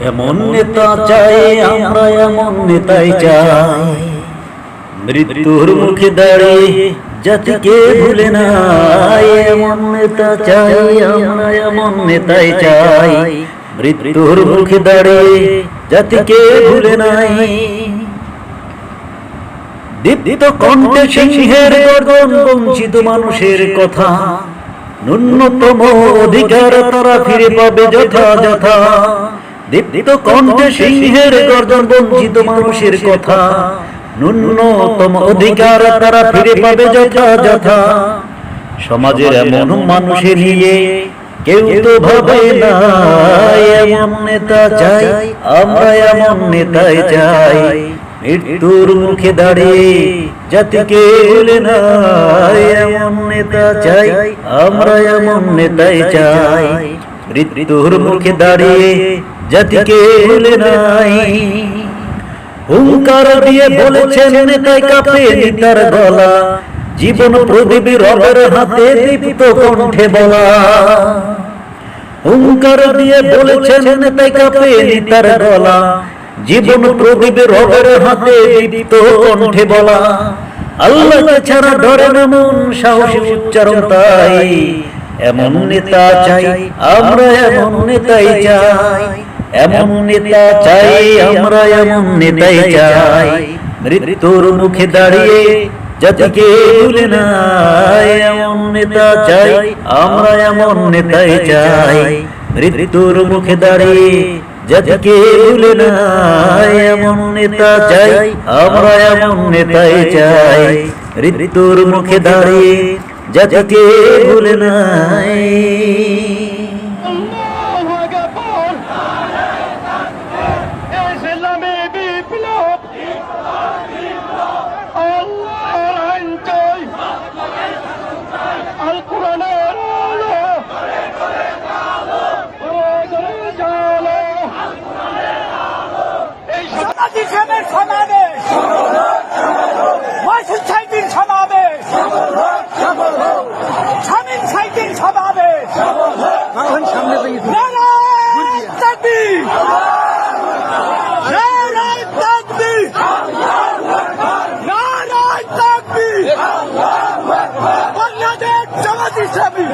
এমন নেতা চাই আমরা, এমন নেতাই চাই, মৃত্যুর মুখে দাঁড়িয়ে জাতিকে ভুলে নাই। এমন নেতা চাই আমরা, এমন নেতাই চাই, মৃত্যুর মুখে দাঁড়িয়ে জাতিকে ভুলে নাই। দীপ্ত কণ্ঠে সিংহের গর্জন, বঞ্চিত মানুষের কথা, ন্যূনতম অধিকার তারা ফিরে পাবে যথাযথ। দীপ্ত কণ্ঠে সিংহের গর্জন, বঞ্চিত মানুষের কথা, ন্যূনতম অধিকার তারা ফিরে পাবে যথাযথ। সমাজের এমন মানুষের নিয়ে কেউ তো ভাবে না। এমন নেতা চাই আমরা, এমন নেতাই চাই, মৃত্যুর মুখে দাঁড়িয়ে জাতিকে ভুলে না। এমন নেতা চাই আমরা, এমন নেতাই চাই, মৃত্যুর মুখে দাঁড়িয়ে জাতিকে ভুলে নাই। হুঙ্কার দিয়ে বলেছেন নেতাই কাঁপে নেতার গলা, জীবন প্রদীপ রবের হাতে দীপ্ত কণ্ঠে বলা। হুঙ্কার দিয়ে বলেছেন নেতাই কাঁপে নেতার গলা, জীবন প্রদীপ রবের হাতে দীপ্ত কণ্ঠে বলা। আল্লাহকে ছাড়া ডরে না মন, সাহসী উচ্চারণ তাই। এমন নেতা চাই আমরা, এমন নেতাই চাই, এমন নেতা চাই আমরা, এমন নেতাই চাই, মৃত্যুর মুখে দাঁড়িয়ে জাতিকে ভুলে না। এমন নেতা চাই আমরা, এমন নেতাই চাই, মৃত্যুর মুখে দাঁড়িয়ে জাতিকে ভুলে না। এমন নেতা চাই আমরা, এমন নেতাই চাই, মৃত্যুর মুখে দাঁড়িয়ে জাতিকে ভুলে নাই। সমাবেশ, মাসুদ সাইদিন সমাবেশ, শামীম সাইদিন সমাবেশ, নারায়ে তাকবীর, নারায়ে তাকবীর, নারায়ে তাকবীর, বাংলাদেশ জামাত ইসলামী।